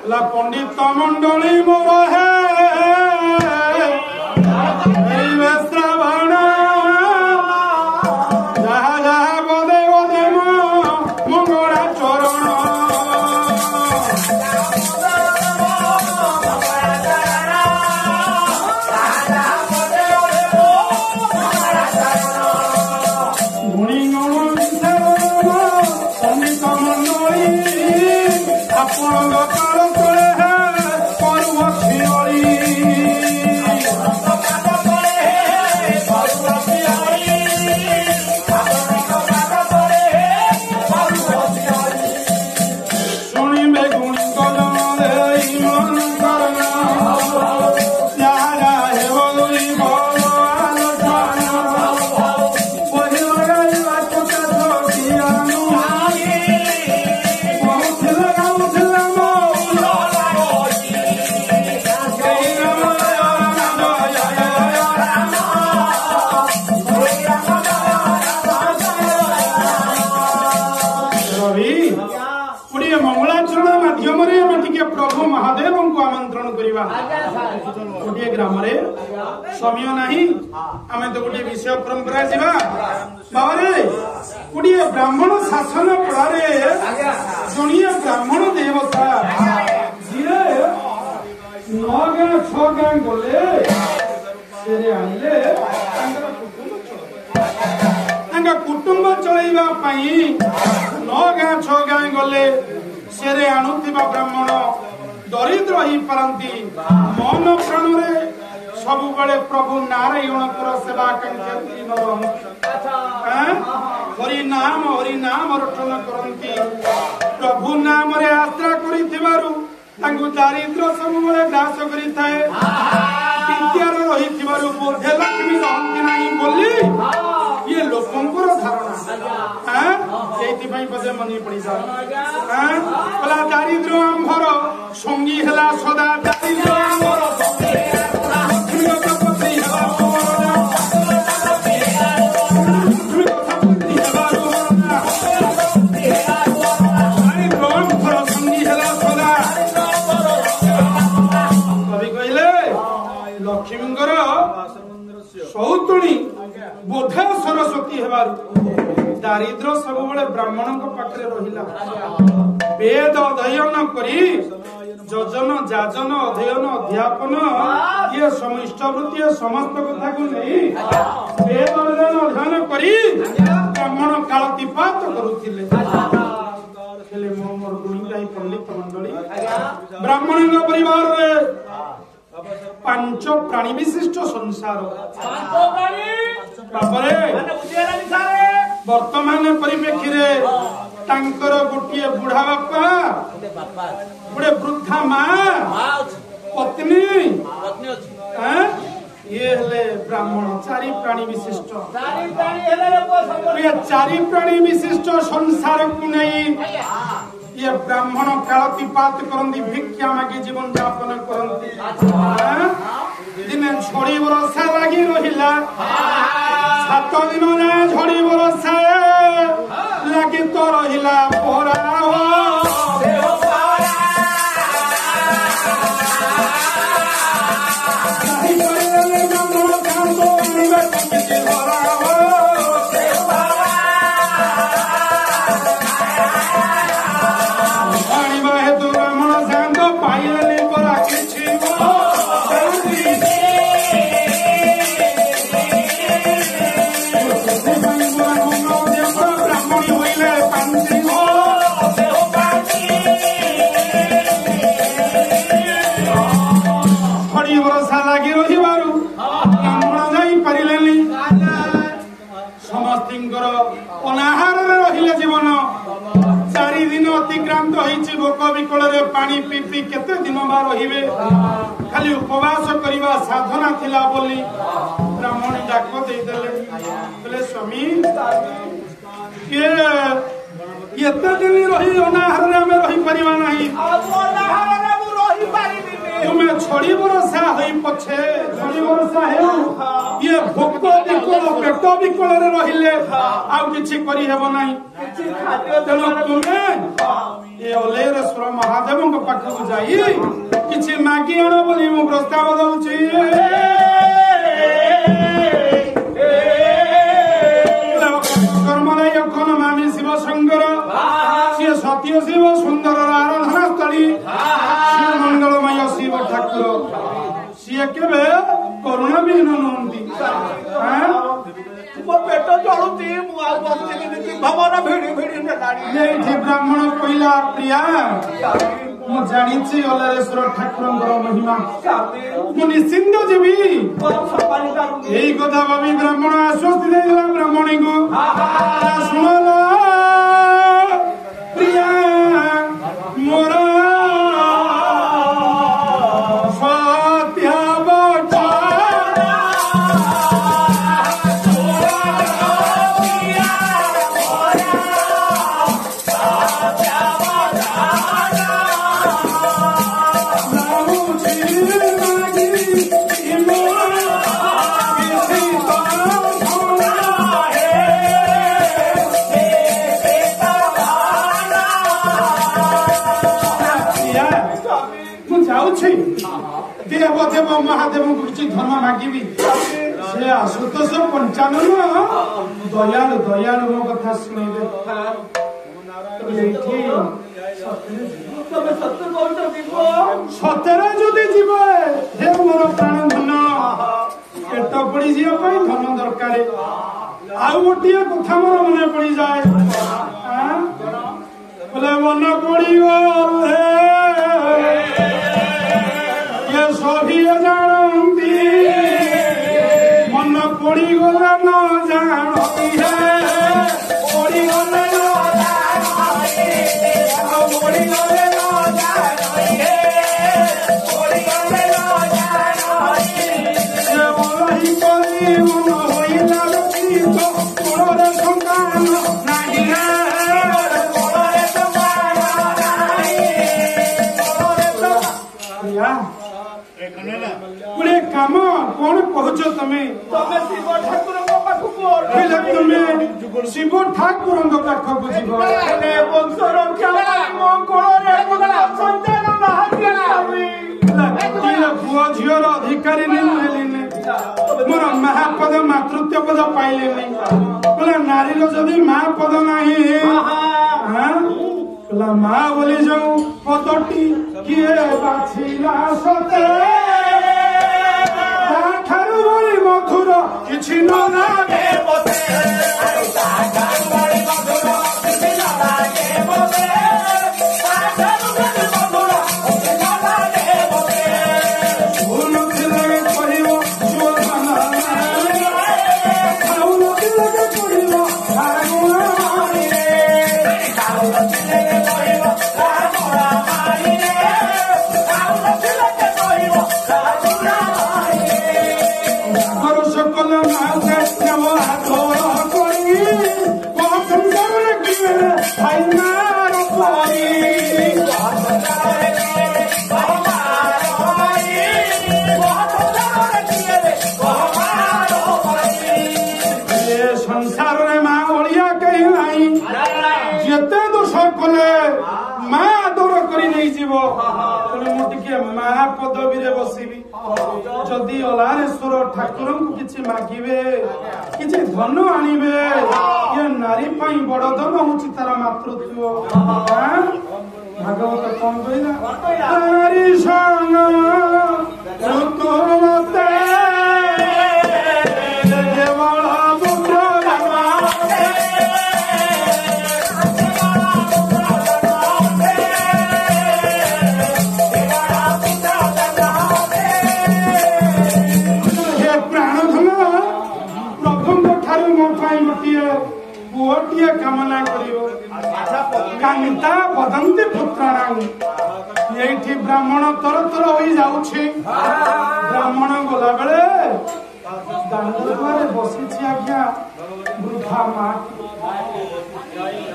ला पंडित मंडली मोर है श्रावण जहा जहा बदे बदे मंगला चरण प्रभु महादेव को आमंत्रण करवा गोटे ग्राम समय नहीं आम तो गोटे विषय परंपरा जावा बाबा गोटे ब्राह्मण शासन पड़े जड़िए ब्राह्मण देवता जी 9 गाँ 6 गाँ गले कुटुंब चलैवा 9 गाँ 6 गाँ गले सेरे आणुथिबा ब्राह्मण दरिद्र ही पारंती मन प्राण सब बड़े प्रभु नारायणपुर सेवा करती हरि नाम रटन करती प्रभु नाम रे आश्रा करिथिबारु तांगु दारिद्र सब बड़े ग्रास करिथाए विद्यार रहिथिबारु बोधे लक्ष्मी रहंती नाही बोली ये लोकंकर धारणा एथि बजे मनी पड़ी जाए बोला दारिद्र आंभर संगी हेला सदा दारिद्र आंभर लक्ष्मींकर सौतुणी बोधा सरस्वती हेबारु दारिद्र सब बड़े ब्राह्मण पाखे रहिला वेद अध्ययन करी जजन जाजन अध्ययन अध्यापन ये समिष्टवृत्ति समस्त कथा को नहीं वेद अध्ययन करी ब्राह्मण कालतिपात करुथिले मोर गुणी पंडित मंडली ब्राह्मण परिवार रे 5 प्राणी विशिष्ट संसार वर्तमान परिप्रेक्षी गोटे बुढ़ा बापा गोटे वृद्धा माँ पत्नी ये ब्राह्मण 4 प्राणी विशिष्ट 4 प्राणी विशिष्ट संसार को नहीं ये ब्राह्मण कालतिपात करती भिक्षा मागी जीवन यापन करती दिने झड़ी बरसा लगी रहिला 7 दिन जाए झड़ी बरसा लगी तो रहिला परा भोक विकल पानी पी पी केते दिन बार रहिबे खाली उपवास करवा साधना थिला बोली ब्राह्मण डाक देदेले बोले स्वामी ये दिन रही अनाहार रे हमें रही परिवा नहीं अनाहार रे मु रही पारिबी तुमे छोड़ी बरसा होई पछे छोड़ी बरसा हेउ ये भोक विकल पेट विकल रे रहिले आउ किछि करी हेबो नाही किछि खाद्य तुमे ए ओलेश्वर महादेव पाखक जाई किछि मागी आण बोली मु प्रस्ताव दउछि कर्मलय कोन मामी शिव शंकर सी सत्य शिव सुंदर आराधना स्थली शिव मंगलमय शिव ठाकुर सी केबे करुणा भी ननंती मो पेट जळुती मु आ बंती भवन भिडी भिडी नेलाडी एठी ब्राह्मण पहिला प्रिया मु जानिछि ओलेश्वर ठाकुरंकर महिमा मु निश्चिंत जीवी एई कथा भाबी ब्राह्मण आश्वस्ति देला ब्राह्मणी को सुनला प्रिया मोरा देव महादेव को किसी धर्म मागिबी से आशुतोष पंचानन दयालु दयालु मो कथा सुनैबे सतरे जदि जीव हे मोर प्राण धन पेट पड़ी जिया पाई धन दरकार आउ गोटिए कथा मोर मने पड़ी जाए बोले मन पड़ी सभी जानती मन पड़ी गला न जानती है पड़ी गले पड़ी गले वही करी मन होइला तो मोर संतान नाही काम कौन कहच तमें शिव ठाकुर पाखक शिव ठाकुर पाखक जीव वंश रक्षा पुओ झीर अधिकारी मोर महापद मातृत्व पद पाइले बोले नारी जदि महापद नहीं माँ बोली जाऊ पदटी किए बाछिला सते ठारू बड़ी मधुर किछि न लागे महापदवी बसबी जदि ओलारेश्वर ठाकुर को किछि मागिबे किछि धन आनिबे ये नारी पई बड़ धन होछि तार मातृत्व भागवत कौन कहला नारी संग मते देवला पुत्र पुओटिए कामना करियो कांता बदंती पुत्राणां एठी ब्राह्मण तर तर होई जाउछि ब्राह्मण गोला बेले दांडुआरे बसिछि आज्ञा वृद्धा मां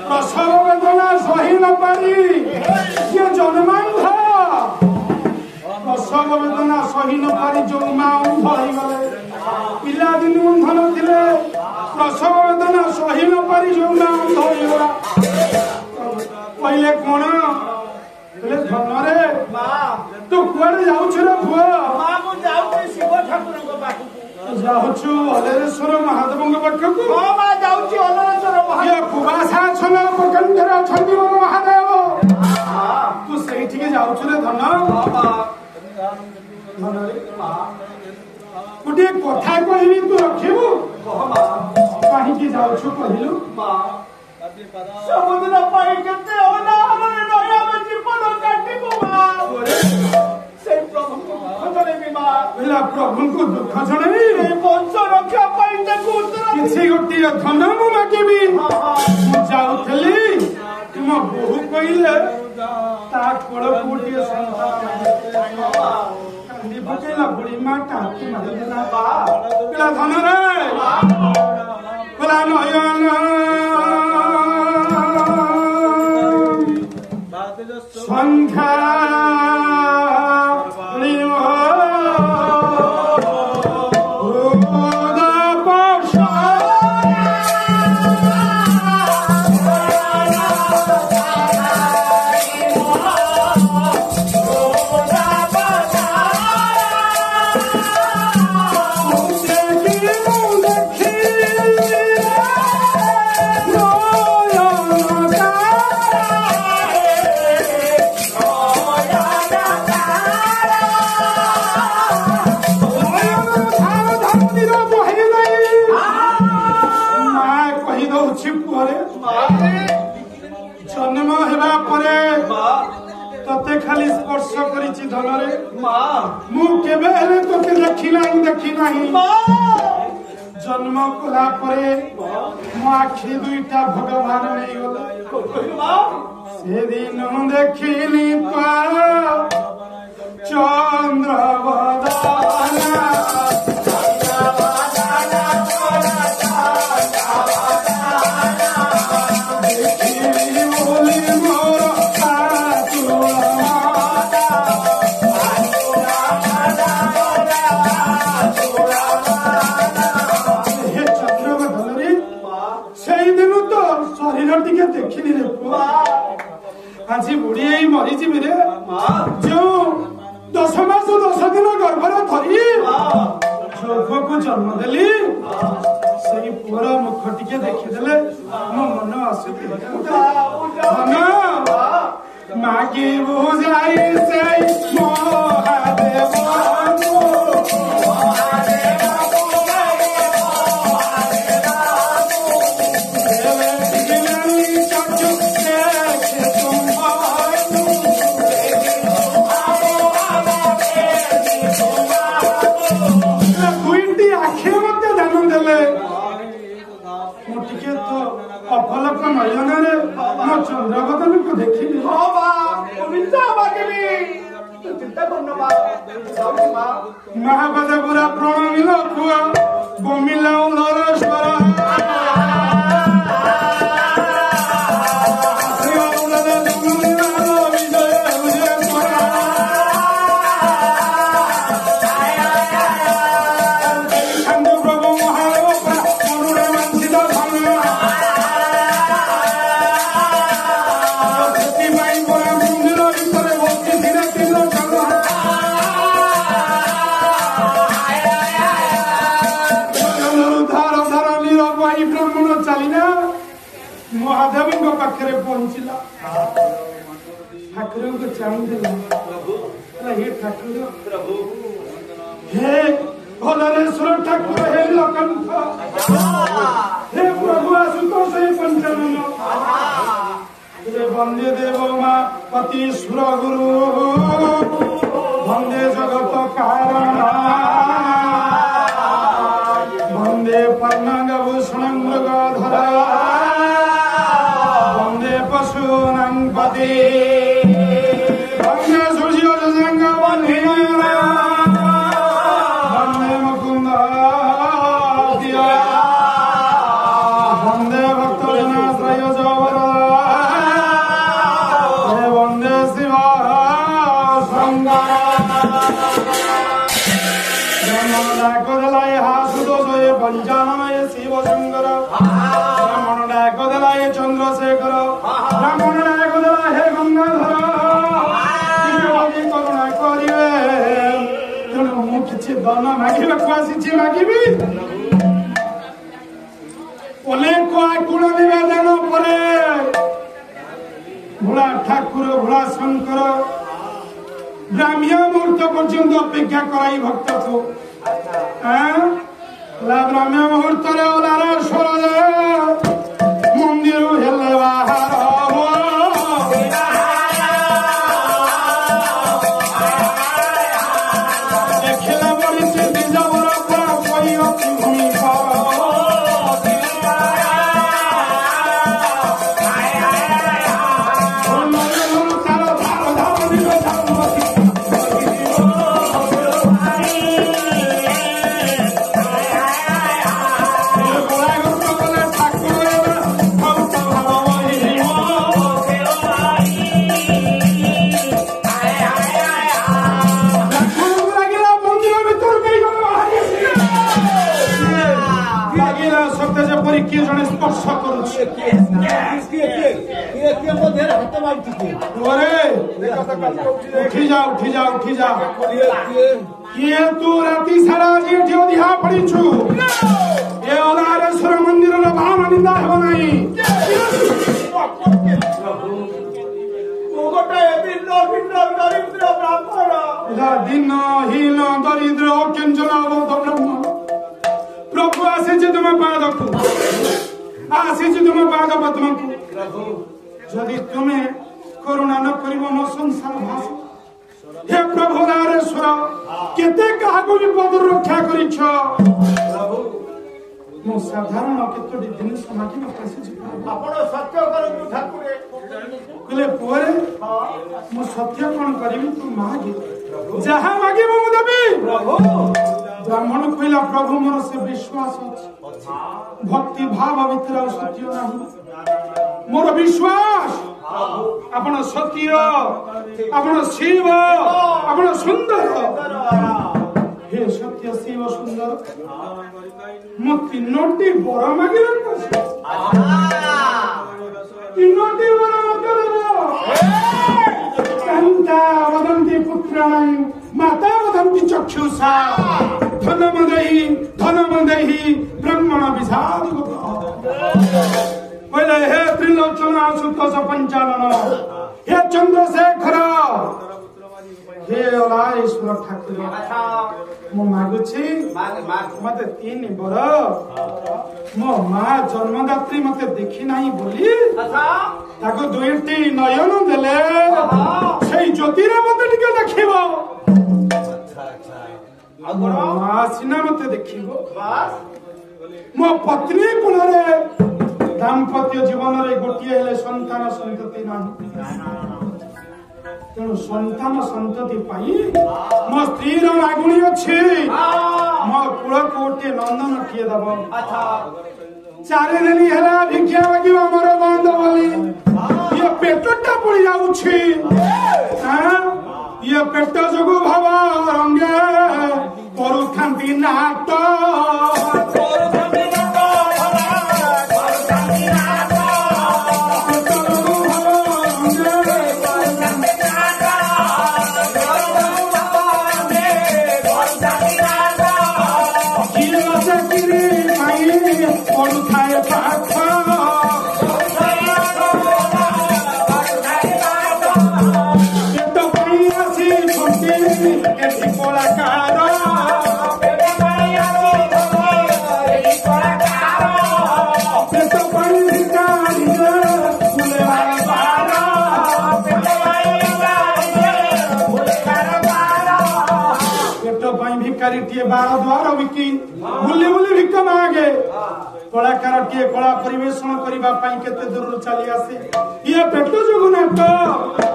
प्रसव वेदना सही न पारी ये जन्मांध प्रसव वेदना सही न पारी जो मां अंध होई गले पिला दिन अंध नथिले प्रसव वेदना सही न पारी जो मां अंध होई गला पहिले कोन କୁଆଡେ ଯାଉଛୁ ରେ ପୁଅ? ମା ମୁଁ ଯାଉଛି ଶିବ ଠାକୁରଙ୍କ ପାଖକୁ। ଯାଉଛୁ ଅଲେରେଶ୍ୱର ମହାଦେବଙ୍କ ପାଖକୁ? ହଁ ମା ଯାଉଛି ଅଲରେଶ୍ୱର ମହାଦେବ। ଇଏ କୁବାସାଚ୍ଛନ୍ନ ଉପକଣ୍ଠରେ ଅଛନ୍ତି ମୋ ମହାଦେବ। ତୁ ସେଇଠିକି ଯାଉଛୁ ରେ ଧନ? ଗୋଟିଏ କଥା କହିବି ତୁ ରଖିବୁ? କାହିଁକି ଯାଉଛୁ କହିଲୁ? ସବୁଦିନ ପାଇଁ କେତେ ଅନାହରରେ ରହି ଆମେ ଜୀବନ କାଟିବୁ ମା। ସେଇ ପ୍ରଭୁଙ୍କୁ ଦୁଃଖ ଜଣେଇବି ମା। ହେଲା ପ୍ରଭୁଙ୍କୁ ଦୁଃଖ ଜଣେଇବି? ଏ ବଂଶ ରକ୍ଷା ପାଇଁ ତାକୁ ଉତ୍ତର କିଛି ଗୋଟିଏ ଧନ ମୁଁ ମାଗିବି। ମୁଁ ଯାଉଥିଲି ମୋ ବୋହୂ କହିଲେ ତା କୋଳକୁ ଗୋଟିଏ କାନ୍ଦି ପକେଇଲା ବୁଢୀ ମା ଟାକୁ ମାରିଦେଲା। କହିଲା ଧନରେ କହିଲା ନୟନ ସନ୍ଧ୍ୟା जन्म हेबा परे तते खाली स्पर्श करिछि धनरे मु केबे हेले तते देखि नाही जन्म कला परे मो आखि दुईटा भगवान नै गले से दिन देखिली तो चंद्र बदना आज बुढ़ी मरीजी रे जो 10 मास 10 दिन गर्भर धरी झों को जन्म देली से पुअर मुख टिके देखीदेले मो मन आसुती मागी बुझाई से महादेव अफलक नयन मो चंद्रवदन को देखी महापदपुरा प्रणमिल पुआ बमिल नरेश्वर महादेव पाखे पहुंचला ठाकुर को चाहिए हे ठाकुर हे भलरेश्वर ठाकुर हे लकंठ हे प्रभु आशुतोष हे पंचनन हे वंदे देव मां पति सुर गुरु वंदे जगत कारण वंदे पन्नांग भूषण मृगधर पशुनंपति वंदे सूर्य जंग वंदे मुकुंद वंदे भक्तजनाश्रय जवर वंदे शिव डाक दलाय हासुदोषये पंचानमय शिव शंकर ब्राह्मण डाक दलाय चंद्रशेखर ब्राह्मण डाक दला हे गंगाधर करुणा करिवे କିଛି ଦନ ମାଗିବାକୁ ଆସିଛି ମାଗିବି ଅନେକ ଆକୁଳ ନିବେଦନ ପରେ ଭୋଳା ଠାକୁର ଭୋଳା ଶଙ୍କର ବ୍ରାହ୍ମ୍ୟ ମୁହୂର୍ତ୍ତ ପର୍ଯ୍ୟନ୍ତ ଅପେକ୍ଷା କରାଇ ଭକ୍ତକୁ ବ୍ରାହ୍ମ୍ୟ ମୁହୂର୍ତ୍ତରେ ଓଲାର ସ୍ୱର ମନ୍ଦିର ହେଲେ ବାହାର ଦେଖିଲା ପଡ଼ିଛି ନିଜ ବର କହିଅଛି ଭୂମି किए जने स्पर्श करूछि उठी जा किए तू राति सारा जी धिया पड़ी छु ए ओलारेश्वर मंदिर रो भाव निंदा हो नाही दिन हीन दरिद्र किंचन प्रभु आसीछि तुम पादकु आसीछि तुम पाद पद्मकु यदि तुमे करुणा न करिबो मो संसार भास हे प्रभु नारेश्वर केते काहाकु विपद रक्षा करिछ मो साधारण केतोडी दिन समाधि में आसीछि आपण सत्य करु ठाकुरे कले पोरे मो सत्य कोन करिवि तू मागे जहा मागे मो देबी प्रभु ब्राह्मण कहला प्रभु मोर से विश्वास भक्ति भाव भीतर सत्य नहीं मोर विश्वास आपण सत्य आपण शिव आपण सुंदर हे सत्य शिव सुंदर मुक्ति नोटी बर मागिल तीनोटी बर कांता वदंती पुत्राणं माता वदंती चक्षुषा धनमदहि ब्रह्मण विषाद पहले हे त्रिलोचन आशुतोष पंचानन हे चंद्रशेखर हे ओलारेश्वर ठाकुर मो मागुछि मते 3 बर मो मां जन्मदात्री मते देखि नाही बोली ताको 2टी नयन देले सेई ज्योतिरा मते टिके देखिबो सिना मते देखिबो मो पत्नी कुलरे दाम्पत्य जीवन रे गोटिए हेले संतान संतति नाही तेणु संतान संतति पाई मो स्त्री रो आगुणी अछि मो कुल कोटे नंदन किए दबो चारे दिन हेला भिक्षा मागिबो मोर बंद बोली ये पेटटा पड़ी जाउछि ये पेट जोगु भावा रंगे करू थांती नाट बार द्वार विकी बुली बुली भिक मागे कलाकार टे कला परिवेषण करबा पई केते दूर चली आसे ये पेट जगन्नाथ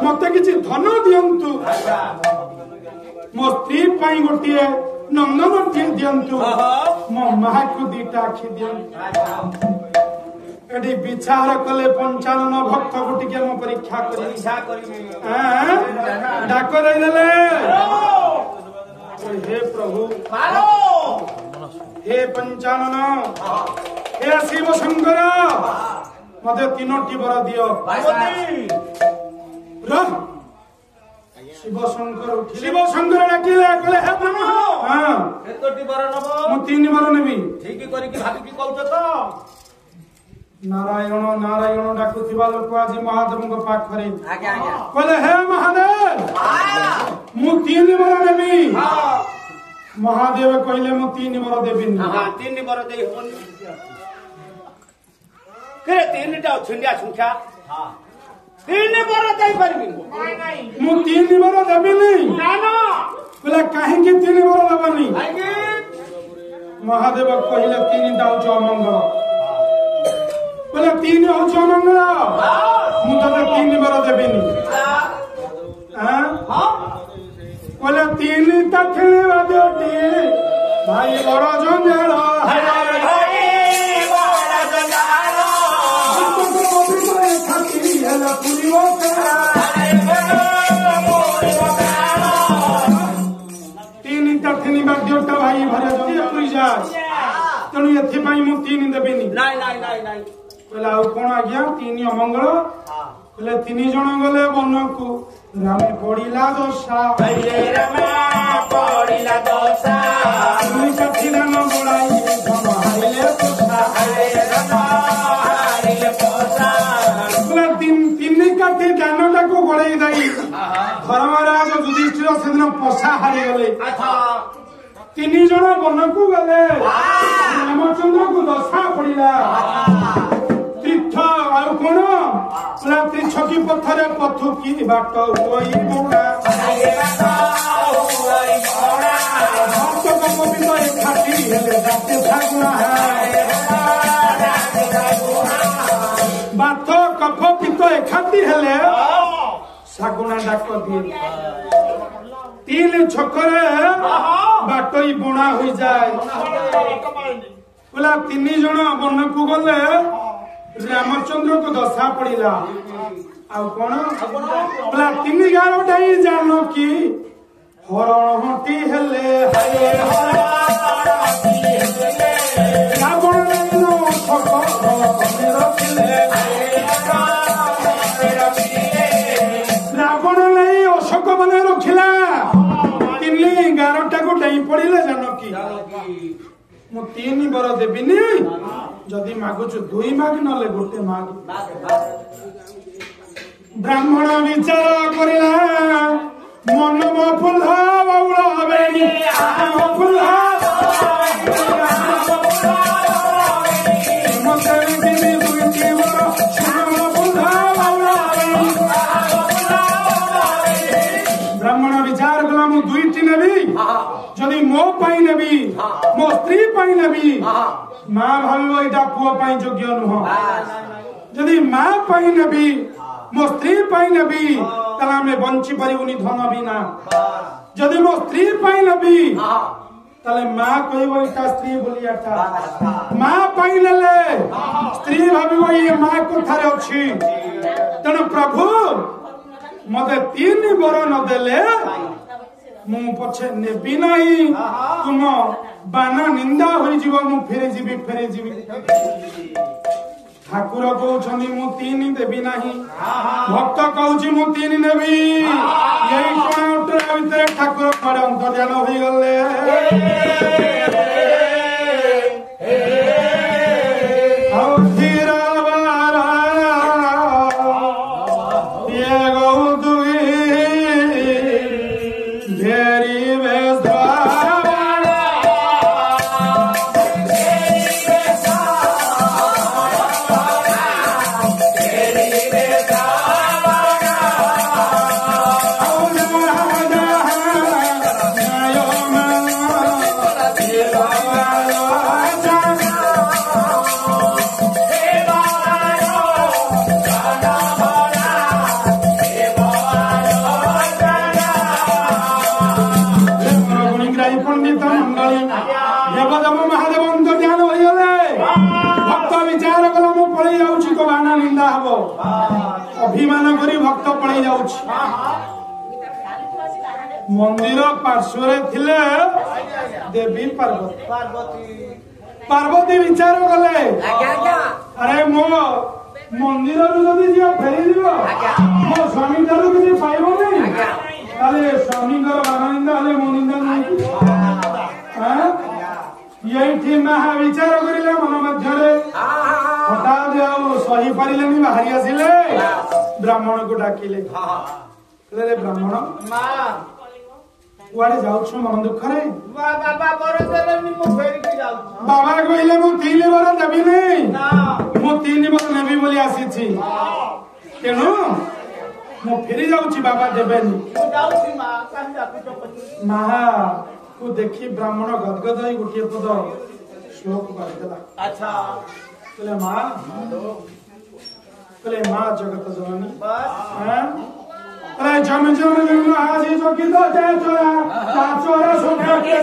मते किछि धन दियंतु मो स्त्री पई गोटिए नंदन टे दियंतु मो मां को दीटा आखि दियंतु एडी विचार कले 55 भक्त को टिके मो परीक्षा करी डाक रे देले हे प्रभु हे पंचानन हे शिव शंकर मते 3टी वर दियो शिव शंकर डाकिले कहले हे ब्रह्म हाँ केतोटी बर नब मु 3 बर नेबी ठीक करिक भाबी की कहउछ तो नारायण नारायण डाकुथिबा लोक आज महादेव पाखरे आज्ञा आज्ञा कहले हे महादेव मु 3 बर नेबी हां महादेव कहले मु 3 बर देबिनी हां 3 बर देई होनी के 3 टा छुंडिया संख्या हां 3 बर देई परबी नहीं नहीं मु 3 बर देबिनी ना ना कहले काहे के 3 बर लबनी आगे महादेव कहले 3 टा उच मंगल कहले 3 उच मंगल मु तते 3 बर देबिनी हां हां कहले 3 टा खेलवा देती भाई बड़ जंजाल भाई बड़ जंजाल खाती हेला पुरियो बाद्यटा भाई भरे जल्दी पुरी जा तेणु एथि पई मु 3 देबिनी नहीं नहीं नहीं नहीं कहला आ कोन आज्ञा 3 अमंगल कहले 3 जण गले बनकु रामे पड़िला दोषा हरे रामा पड़िला दोषा तुमी काठी दान बड़ाई समाइले पोसा हरे रामा हरिले पोसा कहला 3 काठी दानटा को गळई दाई धर्मराज युधिष्ठिर सेदिन पोसा हारि गले अच्छा 3 जण बनकु गले रामचंद्र को दशा पड़िला तीर्थ आउ कोन छकी पत्थर पथु की बाट होई बोला भक्त गोविंद एकाठी हेले जाते सागुना बात कफ पित्त एकाठी हेले सागुना डाक दिए 3 छकरे बाटई बुणा होई जाए बोला 3 जण बनकु गले रामचंद्र को दशा पड़िला आ कोन बोला 3 11 जानो की हरण हटी हेले रावण नो छक रावण नहीं अशोक बने रखिला 3 11 को डाई पड़िले जानो की मु 3 बर देबिनी जदि मागुछु 2 माग नले गोटे माग ब्राह्मण विचार करिला मन म फुल्हा बाउला बेनी म फुल्हा मते दिनी दुईटी बर म फुल्हा बाउला बेनी ब्राह्मण विचार कला मु 2टी नेबी जदि मो पाई नेबी मो स्त्री पाई नेबी मां भाविबो एटा पुओ पाई योग्य नुह जदि मां पाई नेबी मो स्त्री पाई नेबी तला में बंची परिबुनी धन बिना जदि मो स्त्री पाई नेबी तले मां कहबो एटा स्त्री बोलियाटा मां पाई लेले स्त्री भाविबो ये मां कोठारे अछि तने प्रभु मते 3 बर न देले मु पछे नेबी नाही तुम बाना निंदा होई जीव मु फेरे जीवी ठाकुर कहउछनी मु 3 देबी नाही भक्त कहउछि मु 3 नेबी यही कोन उठरा भितर ठाकुर पड़े अंतर्जान होई गले आओ धीरावारा ये गौ दुई भेरी अभिमान करी भक्त पड़े जाउछ मंदिर पार्श्वरे थिले देवी पार्वती विचार कले अरे मो मंदिर जदि जी फेरी जीव मो स्वामी ठारू किसी पाइबनी ताले स्वामी बाना निंदा मो निंदा नहीं यही महा विचार करिले मन मध्यरे हठात सही पारिलेनी बाहरी आसिले ब्राह्मण को डाकिले रे ब्राह्मण कुआडे जाउछु मन दुख रे बाबा बर देलेनी मु फेरी की जाउ बाबा कहिले मु 3 बर देबी नै मु 3 बर नेबी बोली आसीछि तेनु मु फेरी जाउछि बाबा देबेनी मु जाउछि मां काहे जापितो पछि महा को देखि ब्राह्मण गदगद होई गोटिए पद श्लोक पढिदेला अच्छा कहले मां जगत जननी बस हां अरे जम जम जम हाजी जो की तो जय चोरा ता चोरा सुना के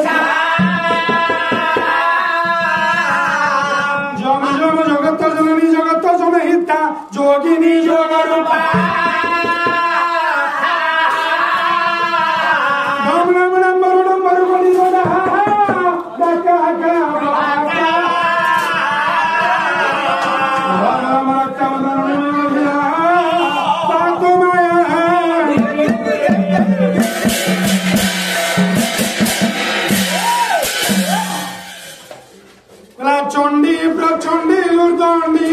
जम जम जगत जननी जगत जम हिता जोगिनी जोग रूपा नम नम नंबर बड़ी जोड़ा डाका का चंडी प्रचंडी उर्दंडी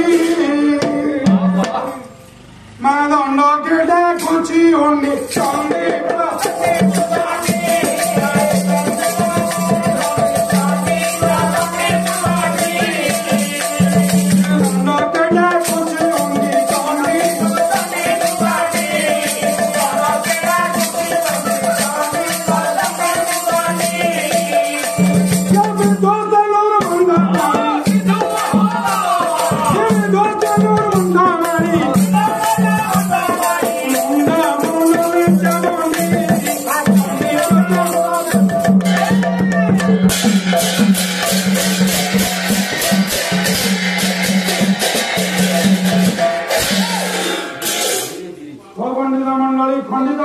मादंड के डाकुची होंडी चंडी खंडित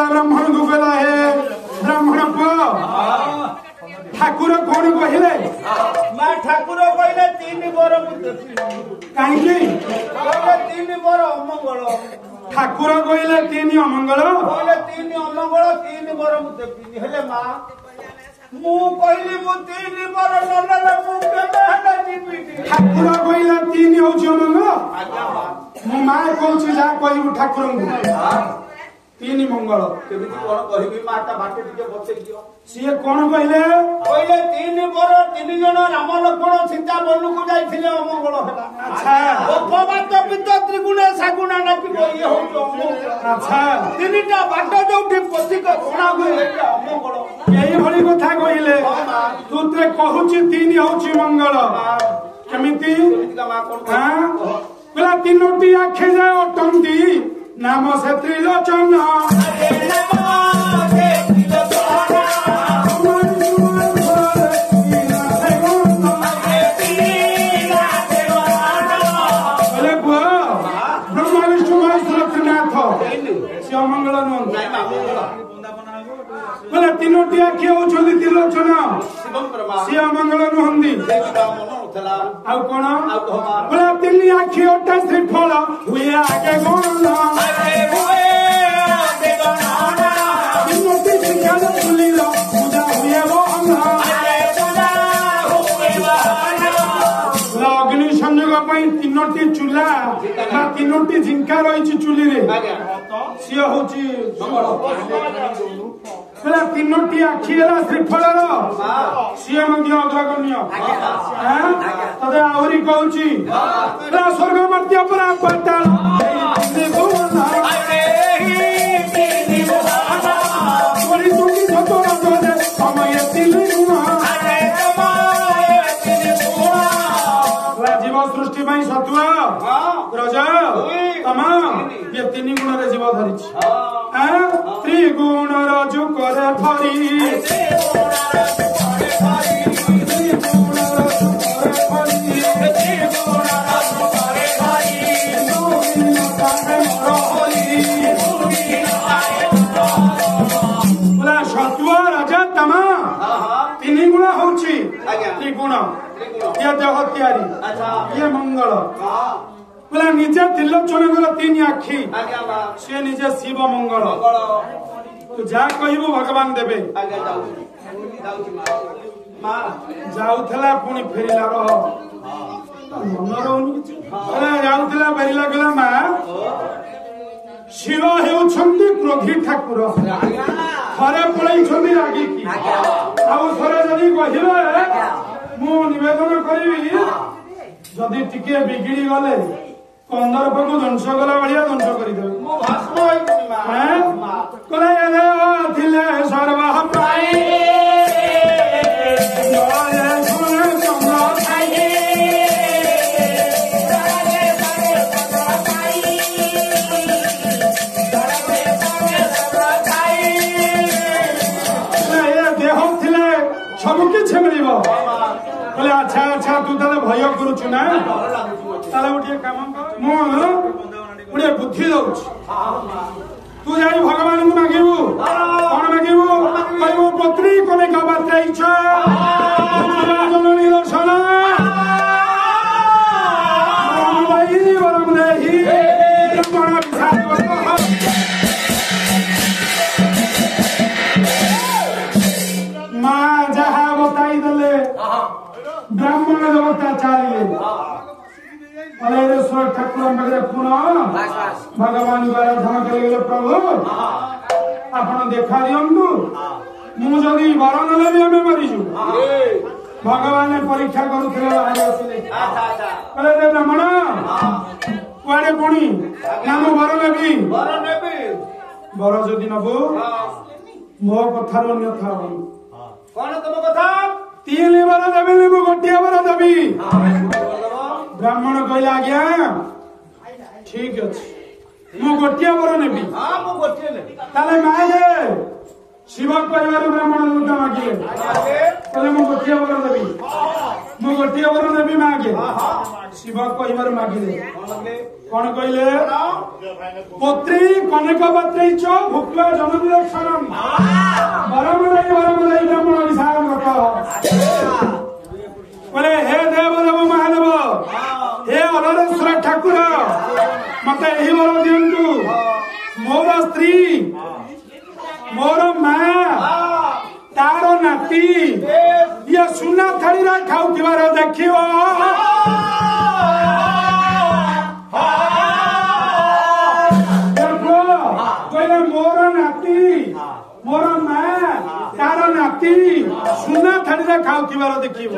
ब्राह्मण को कहला है ब्राह्मण ठाकुर कौन कहले ठाकुर कहले 3 बर कहीं 3 बर अमंगल ठाकुर कहले 3 अमंगल कहले 3 अमंगल 3 बर हेले मां मु कहली मु 3 बर ननले मु केबे हला जीवी ठाकुर कहले 3 होची अमंगल आज्ञा मां मु मां कहूची जा कहू ठाकुर को 3 मंगल केमिति कोन कहबी माता बाटे टिके बचै दियो सिए कोन कहले 3 बर 3 जण राम लक्ष्मण सीता बनु को जाइथिले अमंगल हला अच्छा उपवाद पित त्रिगुणे सागुणा नाकि ये हो अच्छा 3टा बाट जोठी पथिक कोणा को एटा अमंगल यही भली कथा कहले तूत्रे कहूची 3 होची मंगल केमिति केमिति मां कोन हां बोला 3टी आखे जाय अटंती नाम से त्रिलोचन मंगल बोले 3टी आखि होती त्रिलोचन शिव मंगल नुहंदी ଆଉ କଣ ବୋଲେ ତିନି ଆଖି ଅଟା ଶ୍ରୀଫଳ ହୁଏ ଆଗେ ଗଣନା ତିନୋଟି ଶିକ୍ଷାର ଚୁଲିର ପୂଜା ହୁଏ ବହନା ଅଗ୍ନି ସଂଯୋଗ ପାଇଁ ତିନୋଟି ଚୁଲା ବା ତିନୋଟି ଝିଙ୍କା ରହିଛି ଚୁଲିରେ ସିଏ ହଉଛି ତିନୋଟି ଆଖି ହେଲା ଶ୍ରୀଫଳର ସିଏ ମଧ୍ୟ ଅଗ୍ରଗଣ୍ୟ ତତେ ଆହୁରି କହୁଛି ସ୍ୱର୍ଗ ମର୍ତ୍ତ୍ୟ ପରା ପାତାଳ जीव सृष्टि सत्व रज तम ये तीन गुण जीव धरी त्रिगुण रजु करे फरी सत्व रज तम तीन गुण हूँ त्रिगुण ये देह तैयारी ये मंगल बोला निजे त्रिलोचन तीन आखि सी निजे शिव मंगल तू जहा कहबू भगवान देवे जाऊला पुणी फेरला मन रोनी जाऊला फेरला कहला माँ शिव होउछंती क्रोधी ठाकुर थरे पळैछंती रागिकी आउ थरे जदी कहिबे मु निवेदन करिवि जदी टिके बिगिड़ी गले कंदर्प को ध्वंस कला भलिया ध्वंस करि देबे मु भाषण होइछि मां कले रे थिले सर्व प्राई जय सुन चंद्र छाई सब किसी मिल बोले अच्छा अच्छा तू ताले भय करुचु ना ताले गोटे काम गोटे बुद्धि दौच तू जाई भगवान को मागिबू कौन मागिबू कहबू पत्री कने का बात इच्छा जननी दर्शन वरम देहि ब्रह्मण विषाद माँ जहा बताई दले ब्राह्मण देवता चालिए अलेश्वर ठाकुर पुनः भगवान द्वारा धन कर प्रभु आपण देखा दिंतु मुझे वर नले आम मरीजु भगवान परीक्षा करुले ब्राह्मण कुआड़े पुणी ना मु वर नेबी वर जदि नबु मो कथार अन्यथा कौन तुम कथा तीन वर देवी मु गोटे वर देवी ब्राह्मण कहला आज्ञा ठीक अच्छे मु गोटे वर नेबी ताले मागे शिव परिवार ब्राह्मण दूत मागे कहले मु गोटे वर देवी मु गोटे वर नेबी मागे शिव परिवार मागिले कौन कहले पुत्री कनक पात्री च भुक्ला जननी रक्षणम वरम दई ब्राह्मण विशाल बोले हे देव देव महादेव हे अलेश्वर ठाकुर मत यही वर दिंतु मोर स्त्री मोर माँ तार नाती ये सुना थाली खाऊर देखियो कहले मोर नाती मोर माँ तार नाती सुना थाली खाऊर देखियो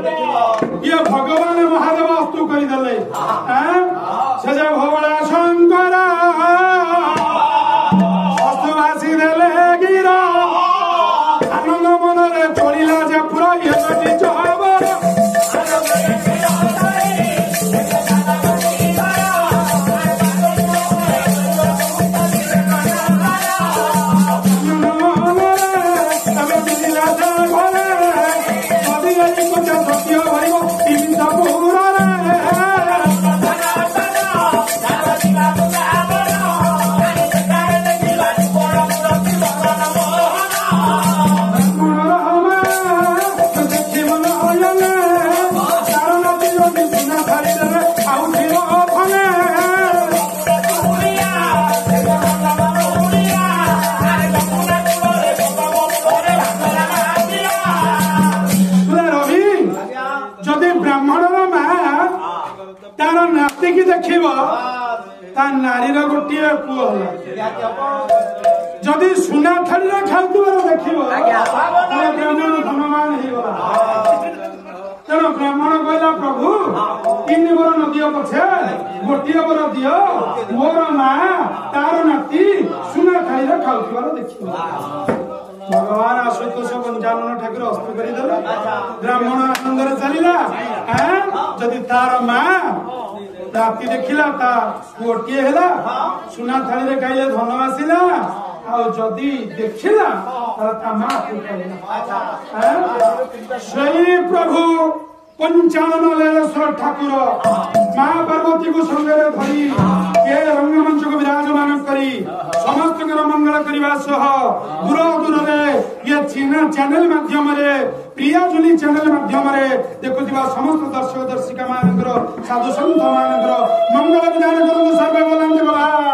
ये भगवान महादेव अस्तु करदे से भोला शंकर अस्तुवासी देले गिर आनंद मन चलिला जे पूरा सत्य ବ୍ରାହ୍ମଣର ମା ତାର ନାତିକି ଦେଖିବ ତା ନାରୀର ଗୋଟିଏ ପୁଅ ହେଲା ଯଦି ସୁନା ଥାଳିରେ ଖାଉଥିବାର ଦେଖିବ ତାହେଲେ ବ୍ରାହ୍ମଣ ଧନବାନ ହେଇଗଲା ତେଣୁ ବ୍ରାହ୍ମଣ କହିଲା ପ୍ରଭୁ 3 ବର ନ ଦିଅ ପଛେ ଗୋଟିଏ ବର ଦିଅ ମୋର ମା ତାର ନାତି ସୁନା ଥାଳିରେ ଖାଉଥିବାର ଦେଖିବ भगवान आशुतोष 55 ठाकुर अस्त्र करदेले ब्राह्मण आनंद चलला जदि तार माँ राति देखिला ता पुओटीए हैला सुना थाली रे खाइले धन आसिला आ जदि देखिला ता माँ सही प्रभु 55 लेलेश्वर ठाकुर माँ पार्वती को संगे धरी ये रंगमंच को विराजमान करी समस्त मंगल करने सह दूर दूर ये चैनल माध्यम प्रिया जुली चैनल माध्यम देखुवा समस्त दर्शक दर्शिका मान साधु सन्थ मान मंगल विधान करूँ सर्वे बोलते